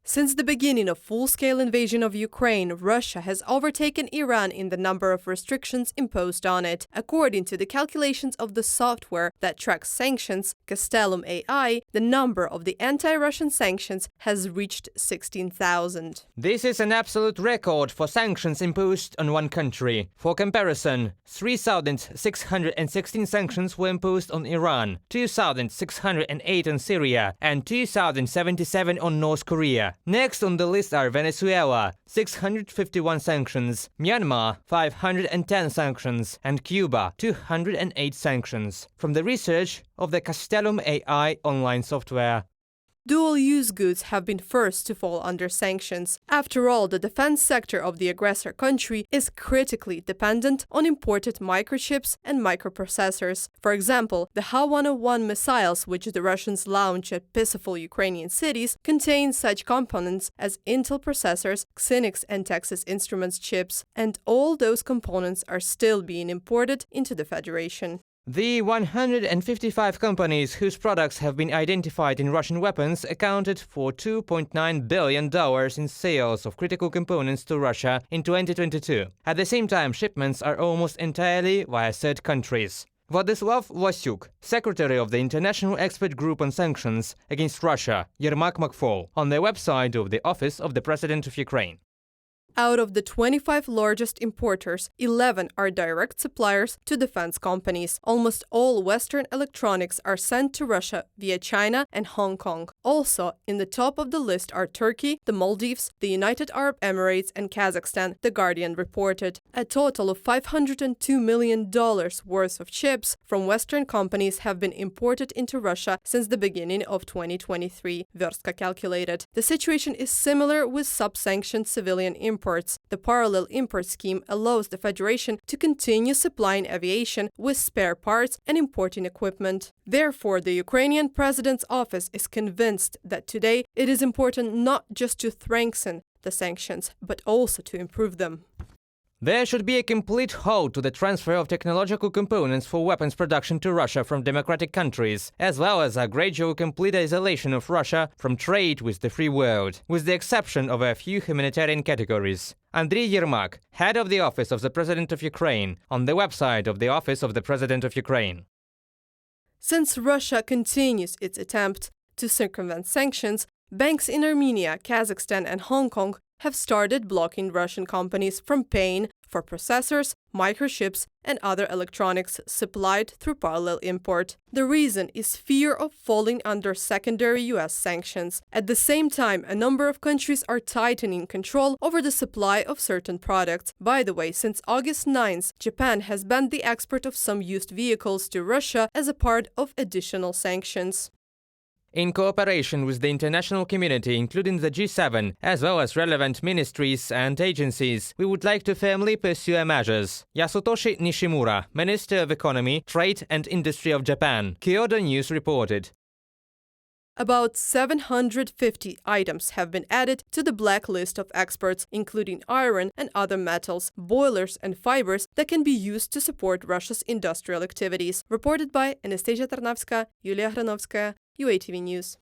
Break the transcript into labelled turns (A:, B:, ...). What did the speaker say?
A: Since the beginning of full-scale invasion of Ukraine, Russia has overtaken Iran in the number of restrictions imposed on it. According to the calculations of the software that tracks sanctions, Castellum AI, the number of the anti-Russian sanctions has reached 16,000.
B: This is an absolute record for sanctions imposed on one country. For comparison, 3,616 sanctions were imposed on Iran, 2,608 on Syria, and 2,077 on North Korea. Next on the list are Venezuela, 651 sanctions, Myanmar, 510 sanctions, and Cuba, 208 sanctions. From the research of the Castellum AI online software.
A: Dual-use goods have been first to fall under sanctions. After all, the defense sector of the aggressor country is critically dependent on imported microchips and microprocessors. For example, the Ha-101 missiles, which the Russians launch at peaceful Ukrainian cities, contain such components as Intel processors, Xenix and Texas Instruments chips, and all those components are still being imported into the Federation.
B: The 155 companies whose products have been identified in Russian weapons accounted for $2.9 billion in sales of critical components to Russia in 2022. At the same time, shipments are almost entirely via third countries. Vladislav Vlasyuk, secretary of the International Expert Group on Sanctions against Russia, Yermak Makfol, on the website of the Office of the President of Ukraine.
A: Out of the 25 largest importers, 11 are direct suppliers to defense companies. Almost all Western electronics are sent to Russia via China and Hong Kong. Also, in the top of the list are Turkey, the Maldives, the United Arab Emirates and Kazakhstan, The Guardian reported. A total of $502 million worth of chips from Western companies have been imported into Russia since the beginning of 2023, Verstka calculated. The situation is similar with sub-sanctioned civilian imports. The parallel import scheme allows the Federation to continue supplying aviation with spare parts and importing equipment. Therefore, the Ukrainian President's office is convinced that today it is important not just to strengthen the sanctions, but also to improve them.
B: There should be a complete halt to the transfer of technological components for weapons production to Russia from democratic countries, as well as a gradual complete isolation of Russia from trade with the free world, with the exception of a few humanitarian categories. Andriy Yermak, head of the Office of the President of Ukraine, on the website of the Office of the President of Ukraine.
A: Since Russia continues its attempt to circumvent sanctions, banks in Armenia, Kazakhstan and Hong Kong have started blocking Russian companies from paying for processors, microchips and other electronics supplied through parallel import. The reason is fear of falling under secondary U.S. sanctions. At the same time, a number of countries are tightening control over the supply of certain products. By the way, since August 9th, Japan has banned the export of some used vehicles to Russia as a part of additional sanctions.
B: In cooperation with the international community, including the G7, as well as relevant ministries and agencies, we would like to firmly pursue measures. Yasutoshi Nishimura, Minister of Economy, Trade and Industry of Japan, Kyodo News reported.
A: About 750 items have been added to the blacklist of exports, including iron and other metals, boilers and fibers that can be used to support Russia's industrial activities. Reported by Anastasia Tarnavska, Yulia Hranovskaya, UATV News.